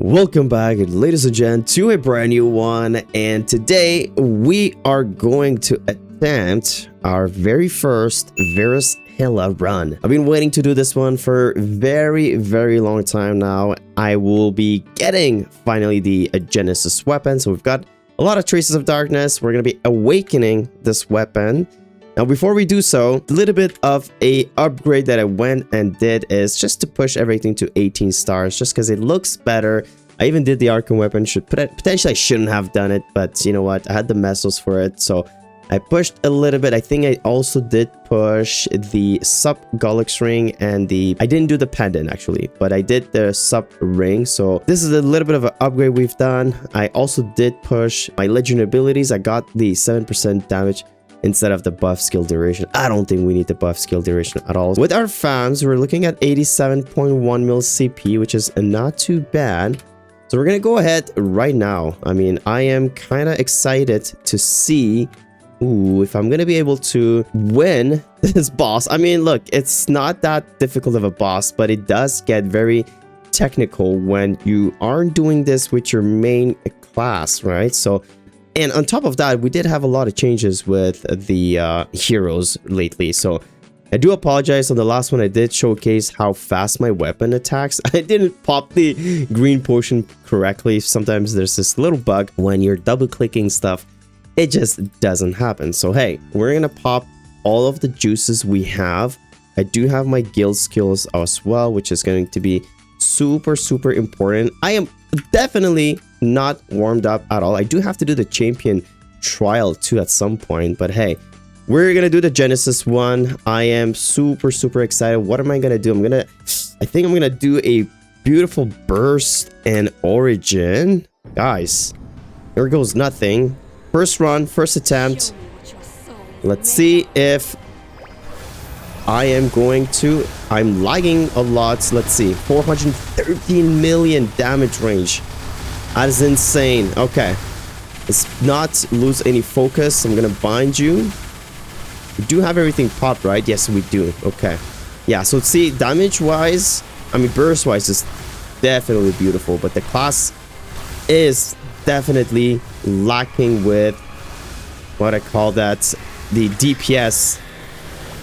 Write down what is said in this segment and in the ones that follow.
Welcome back, ladies and gents, to a brand new one, and today we are going to attempt our very first Verus Hilla run. I've been waiting to do this one for very long time now. I will be getting finally the Genesis weapon, so we've got a lot of traces of darkness. We're going to be awakening this weapon. Now, before we do so, a little bit of a upgrade that I went and did is just to push everything to 18 stars, just because it looks better. I even did the Archon weapon. Potentially I shouldn't have done it, but you know what? I had the mesos for it, so I pushed a little bit. I think I also did push the sub Gollux ring and I didn't do the pendant actually, but I did the sub ring. So this is a little bit of an upgrade we've done. I also did push my legendary abilities. I got the 7% damage instead of the buff skill duration. I don't think we need the buff skill duration at all. With our fams, we're looking at 87.1 mil CP, which is not too bad. So we're gonna go ahead right now. I mean, I am kind of excited to see if I'm gonna be able to win this boss. I mean, look, it's not that difficult of a boss, but it does get very technical when you aren't doing this with your main class, right? So, and on top of that, we did have a lot of changes with the heroes lately. So I do apologize. On the last one, I did showcase how fast my weapon attacks. I didn't pop the green potion correctly. Sometimes there's this little bug when you're double clicking stuff. It just doesn't happen. So hey, we're gonna pop all of the juices we have. I do have my guild skills as well, which is going to be super important. I am definitely not warmed up at all. I do have to do the champion trial too at some point, but hey, we're gonna do the Genesis one. I am super excited. What am I gonna do? I think I'm gonna do a beautiful burst and origin. Guys, here goes nothing. First run, first attempt. Let's see if I am going to. I'm lagging a lot. Let's see, 413 million damage range. That is insane. Okay, let's not lose any focus. I'm gonna bind you. We do have everything popped, right? Yes, we do. Okay. Yeah, so let's see, damage-wise, I mean, burst-wise is definitely beautiful, but the class is definitely lacking with what I call that, the DPS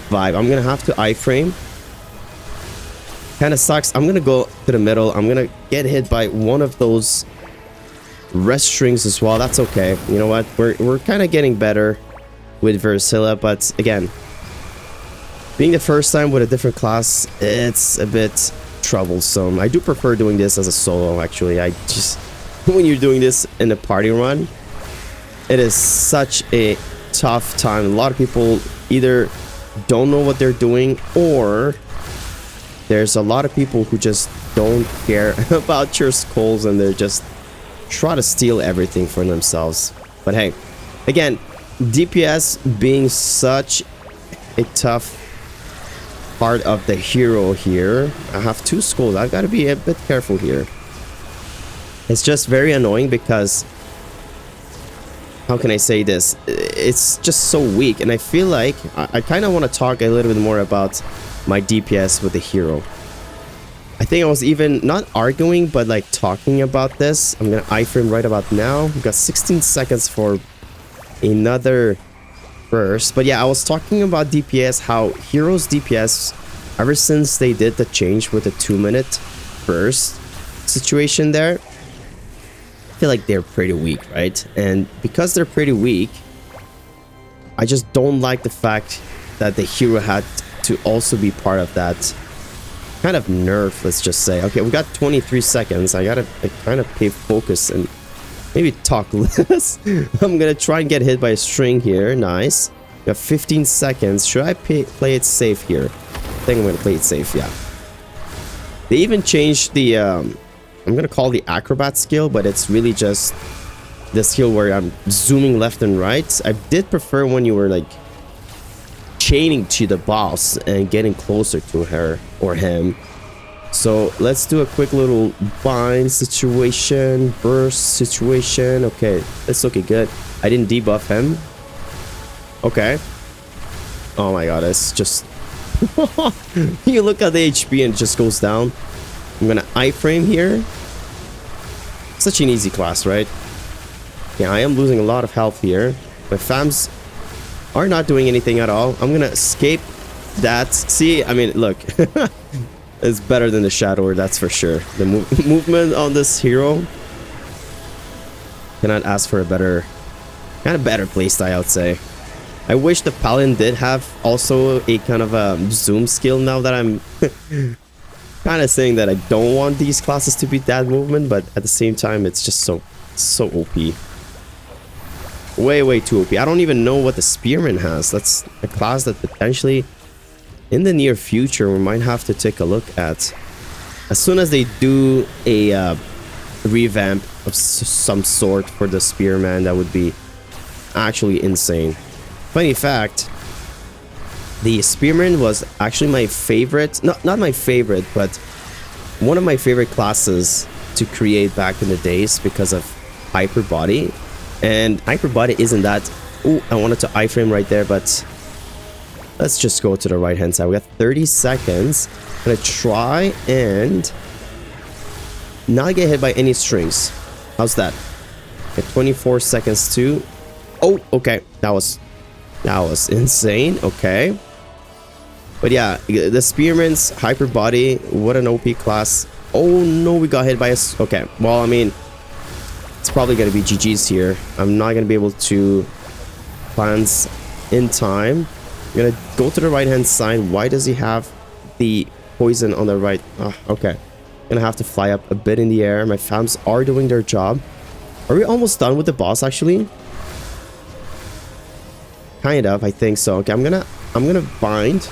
vibe. I'm going to have to iframe. Kind of sucks. I'm going to go to the middle. I'm going to get hit by one of those rest strings as well. That's okay. You know what? We're kind of getting better with Verus Hilla, but again, being the first time with a different class, it's a bit troublesome. I do prefer doing this as a solo, actually. I just, when you're doing this in a party run, it is such a tough time. A lot of people either don't know what they're doing, or there's a lot of people who just don't care about your skulls and they're just try to steal everything for themselves. But hey, again, DPS being such a tough part of the hero here. I have two skulls. I've got to be a bit careful here. It's just very annoying because, how can I say this? It's just so weak, and I feel like I kind of want to talk a little bit more about my DPS with the hero. I think I was even not arguing, but like talking about this. I'm gonna iframe right about now. We've got 16 seconds for another burst. But yeah, I was talking about DPS, how heroes DPS, ever since they did the change with the 2-minute burst situation there, I feel like they're pretty weak, right? And because they're pretty weak, I just don't like the fact that the hero had to also be part of that kind of nerf, let's just say. Okay, we got 23 seconds. I gotta kind of pay focus and maybe talk less. I'm gonna try and get hit by a string here. Nice. We have 15 seconds. Should I play it safe here? I think I'm gonna play it safe, yeah. They even changed the I'm gonna call the acrobat skill, but it's really just the skill where I'm zooming left and right. I did prefer when you were like chaining to the boss and getting closer to her or him. So let's do a quick little bind situation, burst situation. Okay, it's looking good. I didn't debuff him. Okay. Oh my god, it's just you look at the HP and it just goes down. I'm gonna iframe here. Such an easy class, right? Yeah, I am losing a lot of health here. My fams are not doing anything at all. I'm gonna escape that. See, I mean, look. It's better than the Shadower, that's for sure. The movement on this hero cannot ask for a better, kind of better playstyle, I would say. I wish the Paladin did have also a kind of a zoom skill now that I'm kind of saying that I don't want these classes to be that movement, but at the same time, it's just so OP. Way too OP. I don't even know what the Spearman has. That's a class that potentially in the near future we might have to take a look at. As soon as they do a revamp of some sort for the Spearman, that would be actually insane. Funny fact, the Spearman was actually my favorite, not my favorite, but one of my favorite classes to create back in the days because of hyper body. And hyper body isn't that... Oh, I wanted to iframe right there, but let's just go to the right hand side. We got 30 seconds. I'm gonna try and not get hit by any strings. How's that? Okay, 24 seconds too. Oh, okay. That was insane. Okay. But yeah, the Spearman's hyper body, what an OP class. Oh no, we got hit by a... Okay, well, I mean, it's probably gonna be GG's here. I'm not gonna be able to plans in time. I'm gonna go to the right hand side. Why does he have the poison on the right? Oh, okay. Gonna have to fly up a bit in the air. My fams are doing their job. Are we almost done with the boss actually? Kind of, I think so. Okay, I'm gonna bind.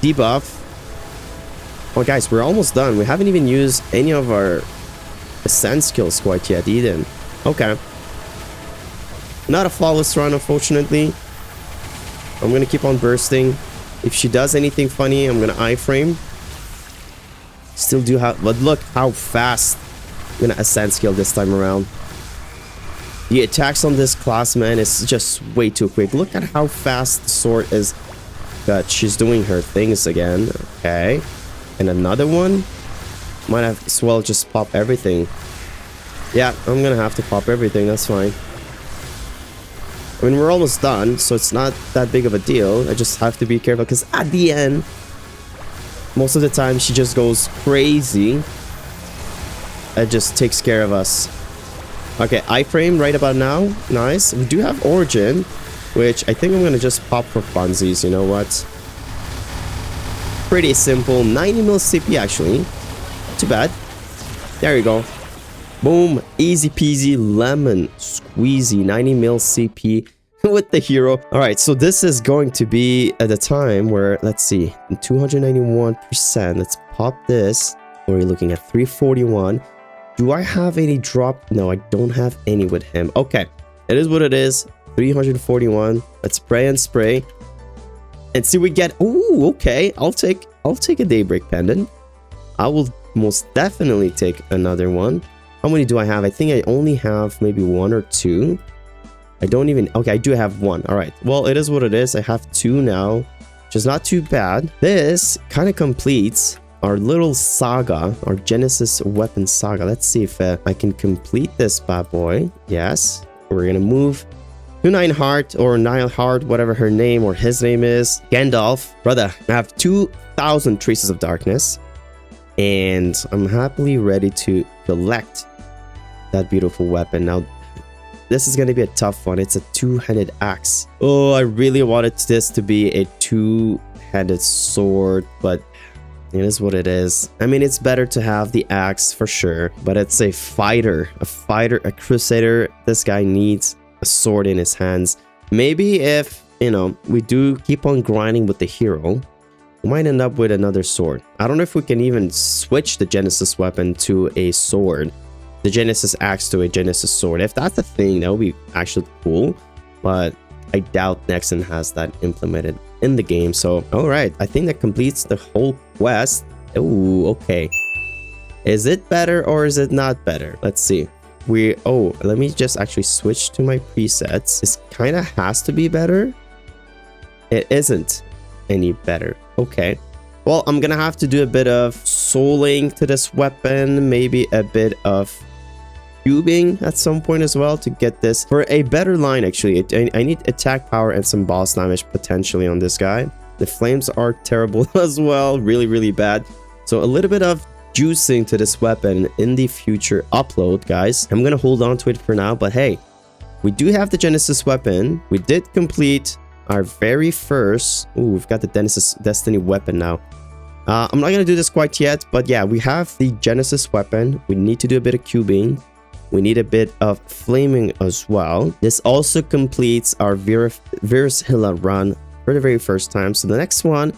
Debuff. Oh guys, we're almost done. We haven't even used any of our ascent skills quite yet either. Okay. Not a flawless run, unfortunately. I'm gonna keep on bursting. If she does anything funny, I'm gonna iframe. Still do have, but look how fast I'm gonna ascent skill this time around. The attacks on this class, man, is just way too quick. Look at how fast the sword is. But she's doing her things again. Okay. And another one. Might have as well just pop everything. Yeah, I'm gonna have to pop everything. That's fine. I mean, we're almost done, so it's not that big of a deal. I just have to be careful because at the end, most of the time she just goes crazy. It just takes care of us. Okay, iframe right about now. Nice. We do have Origin, which I think I'm gonna just pop for funsies. You know what? Pretty simple. 90 mil CP actually. Not too bad. There you go. Boom. Easy peasy lemon squeezy. 90 mil CP with the hero. All right, so this is going to be at the time where, let's see, 291%. Let's pop this. We're looking at 341. Do I have any drop? No, I don't have any with him. Okay, it is what it is. 341. Let's spray and spray and see we get... Ooh, okay. I'll take a Daybreak Pendant. I will most definitely take another one. How many do I have? I think I only have maybe one or two. I don't even... Okay, I do have one. All right. Well, it is what it is. I have two now, which is not too bad. This kind of completes our little saga, our Genesis weapon saga. Let's see if I can complete this bad boy. Yes. We're gonna move to Nineheart or Nileheart, whatever her name or his name is. Gandalf. Brother, I have 2,000 Traces of Darkness. And I'm happily ready to collect that beautiful weapon. Now, this is gonna be a tough one. It's a two-handed axe. Oh, I really wanted this to be a two-handed sword, but it is what it is. I mean, it's better to have the axe for sure, but it's a fighter, a crusader. This guy needs a sword in his hands. Maybe if, you know, we do keep on grinding with the hero, we might end up with another sword. I don't know if we can even switch the Genesis weapon to a sword, the Genesis axe to a Genesis sword. If that's a thing, that would be actually cool, but I doubt Nexon has that implemented in the game. So, all right, I think that completes the whole quest. Oh, okay. Is it better or is it not better? Let's see. Let me just actually switch to my presets. This kind of has to be better. It isn't any better. Okay. Well, I'm gonna have to do a bit of souling to this weapon, maybe a bit of cubing at some point as well to get this for a better line. Actually, I need attack power and some boss damage potentially on this guy. The flames are terrible as well, really bad. So a little bit of juicing to this weapon in the future upload, guys. I'm gonna hold on to it for now, but hey, we do have the Genesis weapon. We did complete our very first... Ooh, we've got the Genesis Destiny weapon now. I'm not gonna do this quite yet, but yeah, we have the Genesis weapon. We need to do a bit of cubing. We need a bit of flaming as well. This also completes our Verus Hilla run for the very first time. So the next one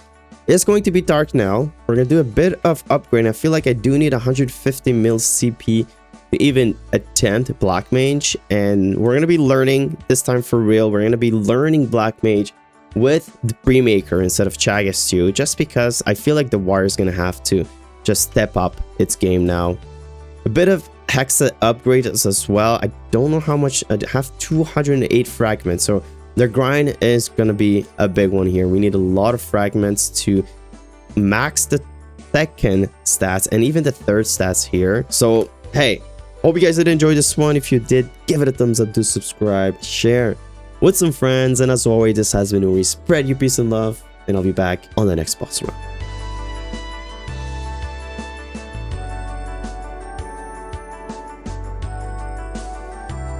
is going to be Dark Knell. We're gonna do a bit of upgrade. I feel like I do need 150 mil CP to even attempt Black Mage, and we're gonna be learning this time for real. We're gonna be learning Black Mage with the BrieMaker instead of Chagas 2, just because I feel like the Wire is gonna have to just step up its game now. A bit of Hexa upgrades as well. I don't know how much. I have 208 fragments, so the grind is gonna be a big one here. We need a lot of fragments to max the second stats and even the third stats here. So hey, hope you guys did enjoy this one. If you did, give it a thumbs up, do subscribe, share with some friends, and as always, this has been Noori. Spread your peace and love, and I'll be back on the next boss run.